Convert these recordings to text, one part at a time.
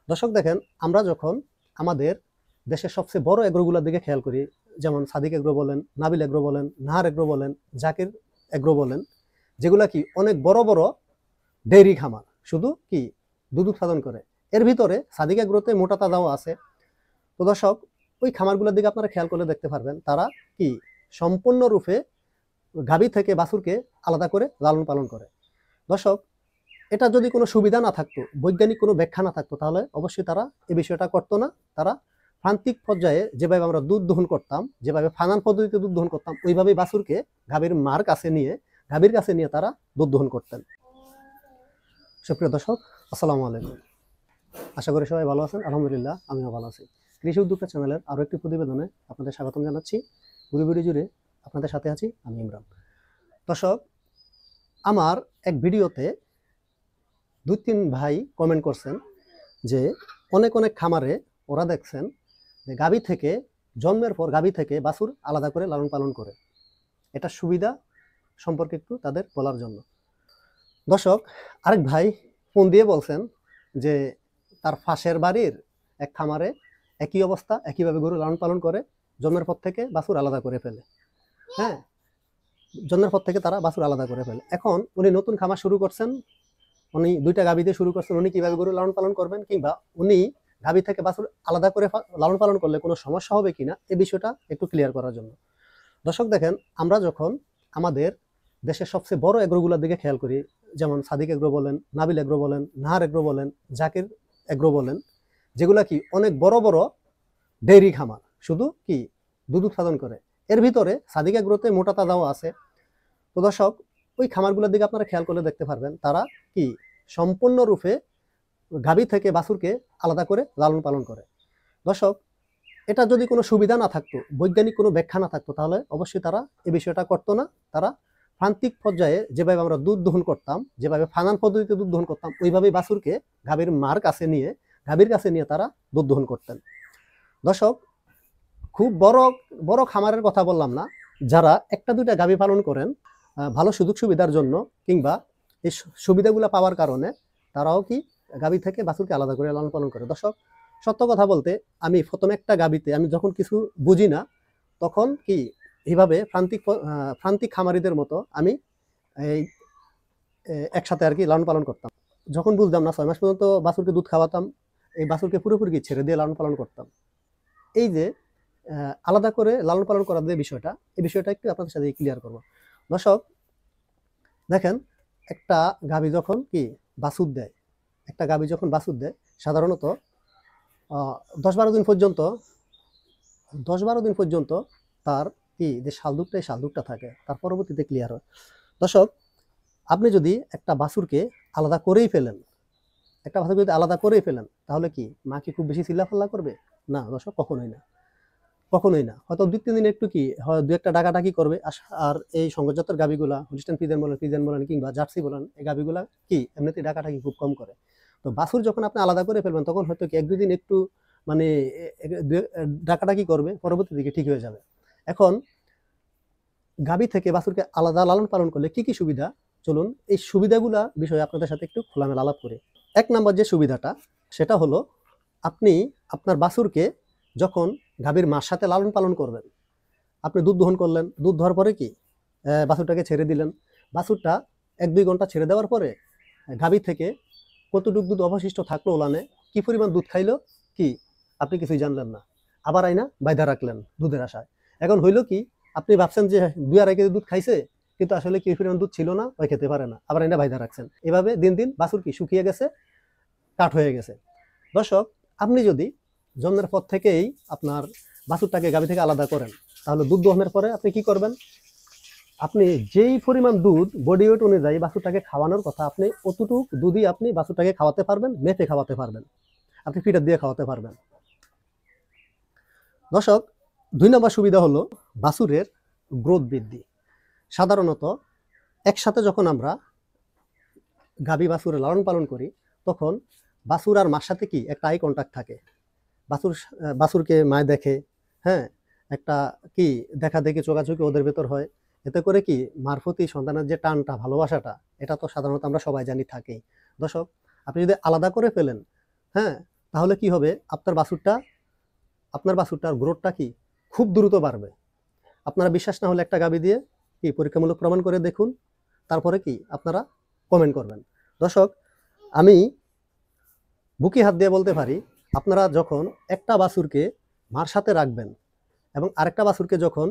দর্শক দেখেন, আমরা যখন আমাদের দেশের সবচেয়ে বড় এগ্রোগুলোর দিকে খেয়াল করি, যেমন সাদিক এগ্রো বলেন, নাবিল এগ্রো বলেন, নাহার এগ্রো বলেন, জাকির এগ্রো বলেন, যেগুলা কি অনেক বড় বড় ডেইরি খামার, শুধু কি দুধ উৎপাদন করে। এর ভিতরে সাদিক এগ্রোতে মোটা তাজাও আছে। তো দর্শক, ওই খামারগুলোর দিকে আপনারা খেয়াল করলে দেখতে পারবেন তারা কি সম্পূর্ণরূপে গাভী থেকে বাছুরকে আলাদা করে লালন পালন করে। দর্শক, এটা যদি কোনো সুবিধা না থাকতো, বৈজ্ঞানিক কোনো ব্যাখ্যা না থাকতো, তাহলে অবশ্যই তারা এই বিষয়টা করতো না। তারা প্রান্তিক পর্যায়ে যেভাবে আমরা দুধ দহন করতাম, যেভাবে ফানান পদ্ধতিতে দুধ দহন করতাম, ওইভাবেই বাছুরকে গাভীর কাছে নিয়ে তারা দুধ দহন করতেন। সুপ্রিয় দর্শক, আসসালামু আলাইকুম। আশা করি সবাই ভালো আছেন। আলহামদুলিল্লাহ, আমিও ভালো আছি। কৃষি উদ্যোক্তা চ্যানেলের আরও একটি প্রতিবেদনে আপনাদের স্বাগতম জানাচ্ছি। পুরো ভিডিও জুড়ে আপনাদের সাথে আছি আমি ইমরান। দর্শক, আমার এক ভিডিওতে 2-3 ভাই কমেন্ট করছেন যে অনেক খামারে ওরা দেখছেন যে গাভী থেকে জন্মের পর গাভী থেকে বাছুর আলাদা করে লালন পালন করে। এটা সুবিধা সম্পর্কে একটু তাদের বলার জন্য। দর্শক, আরেক ভাই ফোন দিয়ে বলছেন যে তার পাশের বাড়ির এক খামারে একই অবস্থা, একইভাবে গরু লালন পালন করে, জন্মের পর থেকে বাছুর আলাদা করে ফেলে। হ্যাঁ, জন্মের পর থেকে তারা বাছুর আলাদা করে ফেলে। এখন উনি নতুন খামার শুরু করছেন, উনি 2টা গাভী দিয়ে শুরু করছেন। উনি কিভাবে গরু লালন পালন করবেন, কিংবা উনি গাভী থেকে বাছুর আলাদা করে লালন পালন করলে কোনো সমস্যা হবে কিনা, এই বিষয়টা একটু ক্লিয়ার করার জন্য। দর্শক দেখেন, আমরা যখন আমাদের দেশের সবচেয়ে বড় এগ্রোগুলোর দিকে খেয়াল করি, যেমন সাদিক এগ্রো বলেন, নাবিল এগ্রো বলেন, নাহার এগ্রো বলেন, জাকির এগ্রো বলেন, যেগুলা কি অনেক বড় বড় ডেইরি খামার, শুধু কি দুধ উৎপাদন করে। এর ভিতরে সাদিক এগ্রোতে মোটা তাজাও আছে। তো দর্শক, ওই খামারগুলোর দিকে আপনারা খেয়াল করলে দেখতে পারবেন তারা কি সম্পূর্ণরূপে গাভী থেকে বাছুরকে আলাদা করে লালন পালন করে। দর্শক, এটা যদি কোনো সুবিধা না থাকতো, বৈজ্ঞানিক কোনো ব্যাখ্যা না থাকতো, তাহলে অবশ্যই তারা এই বিষয়টা করতো না। তারা প্রান্তিক পর্যায়ে যেভাবে আমরা দুধ দহন করতাম, যেভাবে ফানান পদ্ধতিতে দুধ দহন করতাম, ওইভাবেই বাছুরকে গাভীর কাছে নিয়ে তারা দুধ দহন করতেন। দর্শক, খুব বড় বড় খামারের কথা বললাম না, যারা 1-2টা গাভী পালন করেন ভালো সুযোগ সুবিধার জন্য, কিংবা এই সুবিধাগুলো পাওয়ার কারণে তারাও কি গাভী থেকে বাছুরকে আলাদা করে লালন পালন করে। দর্শক, সত্য কথা বলতে, আমি প্রথমে একটা গাভীতে আমি যখন কিছু বুঝি না, তখন কি এইভাবে প্রান্তিক খামারিদের মতো আমি এই একসাথে আর কি লালন পালন করতাম। যখন বুঝতাম না, 6 মাস পর্যন্ত বাছুরকে দুধ খাওয়াতাম, এই বাছুরকে পুরোপুরি ছেড়ে দিয়ে লালন পালন করতাম। এই যে আলাদা করে লালন পালন করার যে বিষয়টা, এই বিষয়টা একটু আপনাদের সাথে ক্লিয়ার করব। দর্শক দেখেন, একটা গাভী যখন কি বাছুর দেয়, সাধারণত 10-12 দিন পর্যন্ত তার কি যে শালদুকটা থাকে, তার পরবর্তীতে ক্লিয়ার হয়। দর্শক, আপনি যদি একটা বাছুরকে আলাদা করেই ফেলেন, তাহলে কি মা কি খুব বেশি চিল্লাফাল্লা করবে? না দর্শক, কখনোই না। হয়তো 2-3 দিন একটু কি হয়, 2-একটা ডাকাডাকি করবে। আর এই সংকরজাতের গাভীগুলা, হলিস্টাইন ফ্রিজিয়ান বলেন কিংবা জার্সি বলেন, এই গাভীগুলা কি এমনিতেই ডাকাডাকি খুব কম করে। তো বাছুর যখন আপনি আলাদা করে ফেলবেন, তখন হয়তো কি 1-2 দিন একটু মানে ডাকাডাকি করবে, পরবর্তী দিকে ঠিক হয়ে যাবে। এখন গাভী থেকে বাছুরকে আলাদা লালন পালন করলে কি সুবিধা, চলুন এই সুবিধাগুলা বিষয়ে আপনাদের সাথে একটু খোলামেলা আলাপ করি। 1 নম্বর যে সুবিধাটা, সেটা হলো আপনি আপনার বাছুরকে যখন গাভীর মার সাথে লালন পালন করবেন, আপনি দুধ দহন করলেন, দুধ ধোয়ার পরে কি বাছুরটাকে ছেড়ে দিলেন। বাছুরটা 1-2 ঘন্টা ছেড়ে দেওয়ার পরে গাভী থেকে কতটুকু দুধ অবশিষ্ট থাকলো ওলানে, কি পরিমাণ দুধ খাইলো, কি আপনি কিছুই জানলেন না। আবার আইনা বাইধা রাখলেন দুধের আশায়। এখন হইলো কি, আপনি ভাবছেন যে 2-2.5 কেজি দুধ খাইছে, কিন্তু আসলে কি পরিমাণ দুধ ছিল না, ওই খেতে পারে না, আবার আইনা বাইধা রাখছেন। এভাবে দিন দিন বাছুর কি শুকিয়ে গেছে, কাঠ হয়ে গেছে। দর্শক, আপনি যদি জন্মের পর থেকেই আপনার বাছুরটাকে গাভী থেকে আলাদা করেন, তাহলে দুধ দহনের পরে আপনি কি করবেন, আপনি যেই পরিমাণ দুধ বডি ওয়েট অনুযায়ী বাছুরটাকে খাওয়ানোর কথা, আপনি অতটুকু দুধই আপনি বাছুরটাকে খাওয়াতে পারবেন, মেপে খাওয়াতে পারবেন, আপনি ফিডার দিয়ে খাওয়াতে পারবেন। দর্শক, 2 নম্বর সুবিধা হলো বাছুরের গ্রোথ বৃদ্ধি। সাধারণত একসাথে যখন আমরা গাভী বাছুরের লালন পালন করি, তখন বাছুর আর মার সাথে কি একটা আই কন্টাক্ট থাকে। বাছুরকে মায় দেখে, হ্যাঁ, একটা কি দেখা দেখি চোখাচোখি ওদের ভেতর হয়। এতে করে কি মার প্রতি সন্তানের যে টানটা, ভালোবাসাটা, এটা তো সাধারণত আমরা সবাই জানি থাকেই। দর্শক, আপনি যদি আলাদা করে ফেলেন, হ্যাঁ, তাহলে কি হবে, আপনার বাছুরটার গ্রোথটা কি খুব দ্রুত বাড়বে। আপনারা বিশ্বাস না হলে একটা গাভী দিয়ে কি পরীক্ষামূলক প্রমাণ করে দেখুন, তারপরে কি আপনারা কমেন্ট করবেন। দর্শক, আমি বুকে হাত দিয়ে বলতে পারি, আপনারা যখন একটা বাছুরকে মার সাথে রাখবেন এবং আরেকটা বাছুরকে যখন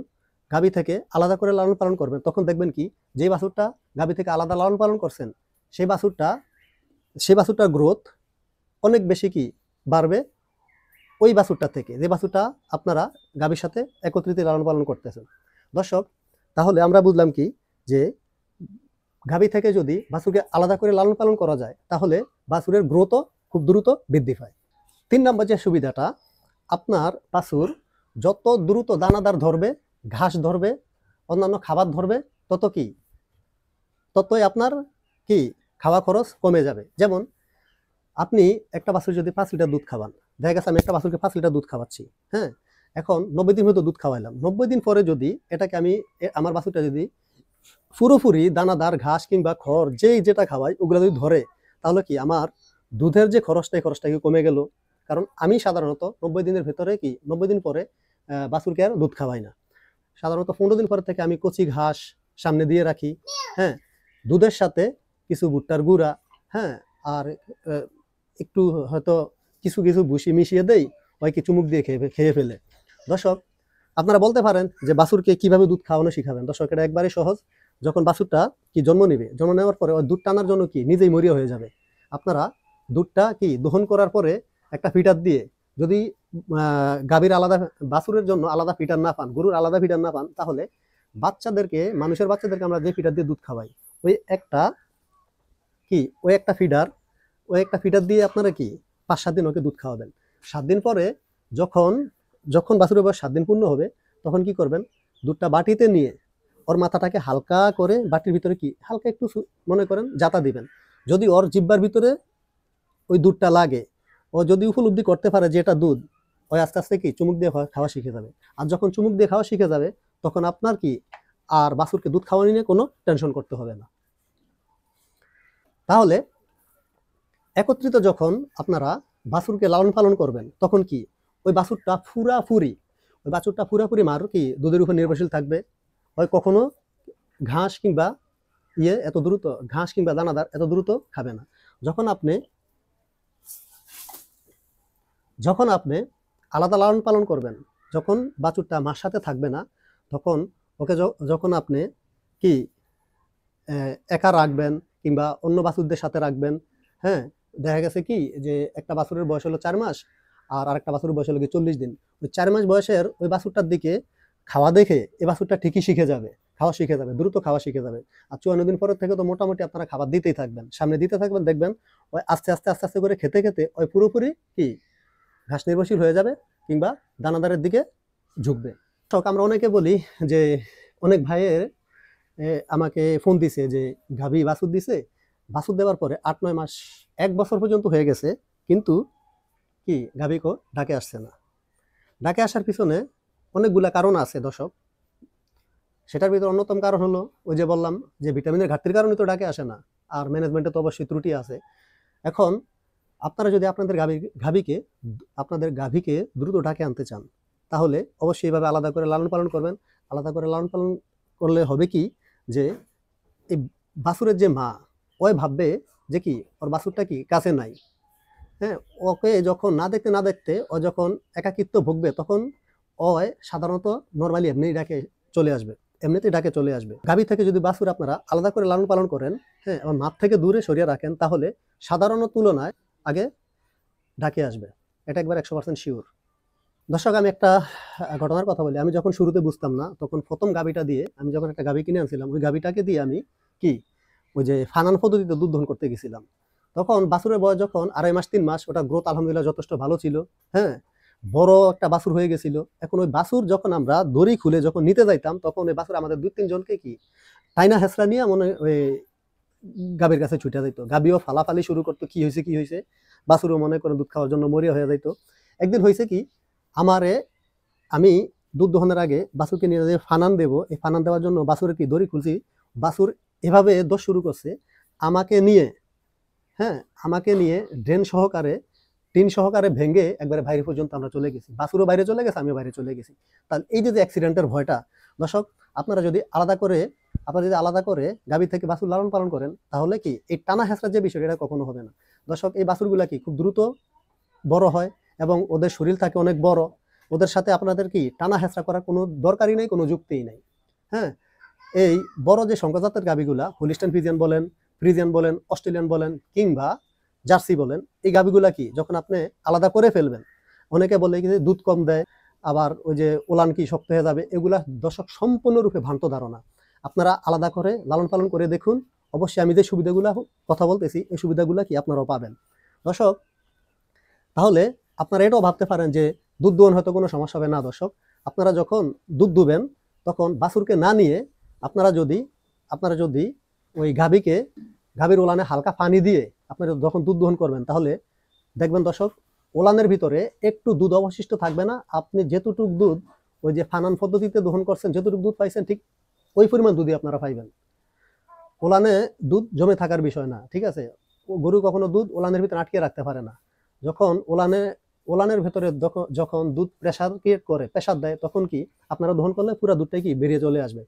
গাভী থেকে আলাদা করে লালন পালন করবেন, তখন দেখবেন কি যে বাছুরটা গাভী থেকে আলাদা লালন পালন করছেন সেই বাছুরটার গ্রোথ অনেক বেশি কি বাড়বে ওই বাছুরটা থেকে, যে বাছুরটা আপনারা গাভীর সাথে একত্রিত লালন পালন করতেছেন। দর্শক, তাহলে আমরা বুঝলাম কি যে গাভী থেকে যদি বাছুরকে আলাদা করে লালন পালন করা যায় তাহলে বাছুরের গ্রোথও খুব দ্রুত বৃদ্ধি পায়। 3 নম্বর যে সুবিধাটা, আপনার বাছুর যত দ্রুত দানাদার ধরবে, ঘাস ধরবে, অন্যান্য খাবার ধরবে, ততই আপনার কি খাওয়া খরচ কমে যাবে। যেমন আপনি একটা বাছুর যদি 5 লিটার দুধ খাওয়ান, দেখা গেছে আমি একটা বাছুরকে 5 লিটার দুধ খাওয়াচ্ছি, হ্যাঁ, এখন 90 দিন হয়তো দুধ খাওয়াইলাম, 90 দিন পরে যদি এটাকে আমি আমার বাছুরটা যদি পুরোপুরি দানাদার ঘাস কিংবা খড় যেটা খাওয়াই ওগুলো যদি ধরে, তাহলে কি আমার দুধের যে খরচটা, এই খরচটা কি কমে গেল। কারণ আমি সাধারণত 90 দিনের ভেতরে কি 90 দিন পরে বাছুরকে আর দুধ খাওয়াই না। সাধারণত 15 দিন পরে থেকে আমি কচি ঘাস সামনে দিয়ে রাখি, হ্যাঁ, দুধের সাথে কিছু ভুট্টার গুঁড়া, হ্যাঁ, আর একটু হয়তো কিছু ভুসি মিশিয়ে দেই, ওই কি চুমুক দিয়ে খেয়ে ফেলে। দর্শক, আপনারা বলতে পারেন যে বাছুরকে কিভাবে দুধ খাওয়ানো শিখাবেন। দর্শক, এটা একবারে সহজ। যখন বাছুরটা কি জন্ম নেবে, জন্ম নেওয়ার পরে ওই দুধ টানার জন্য কি নিজেই মরিয়া হয়ে যাবে। আপনারা দুধটা কি দহন করার পরে একটা ফিটার দিয়ে যদি গাভীর আলাদা, বাছুরের জন্য আলাদা ফিটার না পান, গরুর আলাদা ফিটার না পান, তাহলে মানুষের বাচ্চাদেরকে আমরা যে ফিটার দিয়ে দুধ খাওয়াই, ওই একটা ফিটার দিয়ে আপনারা কি 5-7 দিন ওকে দুধ খাওয়াবেন। 7 দিন পরে যখন বাছুরের বয়স 7 দিন পূর্ণ হবে, তখন কি করবেন, দুধটা বাটিতে নিয়ে ওর মাথাটাকে হালকা করে বাটির ভিতরে কি হালকা একটু মনে করেন জাতা দিবেন। যদি ওর জিহ্বার ভিতরে ওই দুধটা লাগে, ও যদি উপলব্ধি করতে পারে যে এটা দুধ, ওই আস্তে আস্তে কি চুমুক দিয়ে খাওয়া শিখে যাবে। আর যখন চুমুক দিয়ে খাওয়া শিখে যাবে, তখন আপনার কি আর বাছুরকে দুধ খাওয়ানো নিয়ে কোনো টেনশন করতে হবে না। তাহলে একত্রিত যখন আপনারা বাছুরকে লালন পালন করবেন, তখন কি ওই বাছুরটা পুরাপুরি মার কি দুধের উপর নির্ভরশীল থাকবে। হয় কখনো ঘাস কিংবা দানাদার এত দ্রুত খাবে না। যখন আপনি আলাদা লালন পালন করবেন, যখন বাছুরটা মার সাথে থাকবে না, তখন ওকে যখন আপনি কি একা রাখবেন কিংবা অন্য বাছুরদের সাথে রাখবেন, হ্যাঁ, দেখা গেছে কি যে একটা বাছুরের বয়স হলো 4 মাস আর আরেকটা বাছুরের বয়স হলো 40 দিন। ওই 4 মাস বয়সের ওই বাছুরটার দিকে খাওয়া দেখে এই বাছুরটা ঠিকই খাওয়া শিখে যাবে, দ্রুত খাওয়া শিখে যাবে। আর 54 দিন পরের থেকে তো মোটামুটি আপনারা খাবার দিতেই থাকবেন, সামনে দিতে থাকবেন, দেখবেন ওই আস্তে আস্তে করে খেতে ওই পুরোপুরি কি ঘাস নির্ভরশীল হয়ে যাবে কিংবা দানাদারের দিকে ঝুঁকবে। আমরা অনেকে বলি যে অনেক ভাইয়ের আমাকে ফোন দিছে যে গাভী বাছুর দিছে, বাছুর দেওয়ার পরে 8-9 মাস 1 বছর পর্যন্ত হয়ে গেছে, কিন্তু কি গাভীকে ডাকে আসছে না। ডাকে আসার পিছনে অনেকগুলা কারণ আছে দর্শক। সেটার ভিতরে অন্যতম কারণ হলো ওই যে বললাম যে ভিটামিনের ঘাটতির কারণে তো ডাকে আসে না, আর ম্যানেজমেন্টে তো অবশ্যই ত্রুটি আছে। এখন আপনারা যদি আপনাদের গাভীকে দ্রুত ডাকে আনতে চান, তাহলে অবশ্যই এইভাবে আলাদা করে লালন পালন করবেন। আলাদা করে লালন পালন করলে হবে কি যে এই বাছুরের যে মা, ওই ভাববে যে কি ওর বাছুরটা কি কাছে নাই, হ্যাঁ, ওকে যখন না দেখতে ও যখন একাকিত্ব ভুগবে, তখন সাধারণত নরমালি এমনিতেই ডাকে চলে আসবে। গাভী থেকে যদি বাছুর আপনারা আলাদা করে লালন পালন করেন, হ্যাঁ, এবং মাঠ থেকে দূরে সরিয়ে রাখেন, তাহলে সাধারণ তুলনায় আগে ডাকে আসবে। এটা একবার 100% শিওর। দর্শক, আমি একটা ঘটনার কথা বলি। আমি যখন শুরুতে বুঝতাম না, তখন প্রথম গাভীটা দিয়ে আমি যখন একটা গাভী কিনে আনছিলাম, ওই গাভীটাকে দিয়ে আমি ওই যে ফানান পদ্ধতিতে দুধ দহন করতে গেছিলাম। তখন বাছুরের বয়স যখন 2.5 মাস 3 মাস, ওটা গ্রোথ আলহামদুলিল্লাহ যথেষ্ট ভালো ছিল, হ্যাঁ, বড় একটা বাছুর হয়ে গেছিল। এখন ওই বাছুর যখন আমরা দড়ি খুলে যখন নিতে যাইতাম, তখন ওই বাছুর আমাদের 2-3 জনকে কি টাইনা হেসরা নিয়ে ওই গাভীর কাছে ছুটে যাইতো। গাভীও ফালাফালি শুরু করতো, কি হয়েছে। বাছুরও মনে করে দুধ খাওয়ার জন্য মরিয়া হয়ে যাইতো। একদিন হয়েছে কি, আমি দুধ দহনের আগে বাছুরকে নিয়ে যে ফানান দেবো, এই ফানান দেওয়ার জন্য বাছুরের কি দড়ি খুলছি, বাছুর এভাবে দোষ শুরু করছে আমাকে নিয়ে ড্রেন সহকারে টিন সহকারে ভেঙে একবারে বাইরে পর্যন্ত আমরা চলে গেছি, বাছুরও বাইরে চলে গেছে, আমিও বাইরে চলে গেছি। তাহলে এই যে অ্যাক্সিডেন্টের ভয়টা, দর্শক আপনারা যদি আলাদা করে গাভী থেকে বাছুর লালন পালন করেন, তাহলে কি এই টানা হেঁচড়ার যে বিষয়টা এটা কখনো হবে না। দর্শক এই বাছুরগুলা কি খুব দ্রুত বড় হয় এবং ওদের শরীর থাকে অনেক বড়, ওদের সাথে আপনাদের কি টানা হেঁচড়া করার কোনো দরকারই নেই, কোনো যুক্তিই নাই। হ্যাঁ, এই বড় যে সংকরজাতের গাভীগুলা, হলিস্টাইন ফ্রিজিয়ান বলেন, অস্ট্রেলিয়ান বলেন কিংবা জার্সি বলেন, এই গাভীগুলা কি যখন আপনি আলাদা করে ফেলবেন, অনেকে বলে কি যে দুধ কম দেয়, আবার ওই যে ওলান কি শক্ত হয়ে যাবে, এগুলা দর্শক সম্পূর্ণরূপে ভ্রান্ত ধারণা। আপনারা আলাদা করে লালন পালন করে দেখুন, অবশ্যই আমি যে সুবিধাগুলো কথা বলতেছি এই সুবিধাগুলো কি আপনারাও পাবেন। দর্শক তাহলে আপনারা এটাও ভাবতে পারেন যে দুধ দোহন হয়তো কোনো সমস্যা হবে না। দর্শক আপনারা যখন দুধ দুবেন তখন বাছুরকে না নিয়ে আপনারা যদি ওই গাভীর ওলানে হালকা পানি দিয়ে আপনারা যখন দুধ দোহন করবেন, তাহলে দেখবেন দর্শক ওলানের ভিতরে একটু দুধ অবশিষ্ট থাকবে না। আপনি যেতটুক দুধ ওই যে ফানান পদ্ধতিতে দোহন করছেন, যেতটুকু দুধ পাইছেন ঠিক ওই পরিমাণ দুধই আপনারা পাইবেন। ওলানে দুধ জমে থাকার বিষয় না, ঠিক আছে? গরু কখনো দুধ ওলানের ভিতরে আটকে রাখতে পারে না। যখন ওলানের ভেতরে যখন দুধ প্রেসার ক্রিয়েট করে, প্রেসার দেয়, তখন কি আপনারা দহন করলে পুরো দুধটাই কি বেরিয়ে চলে আসবে।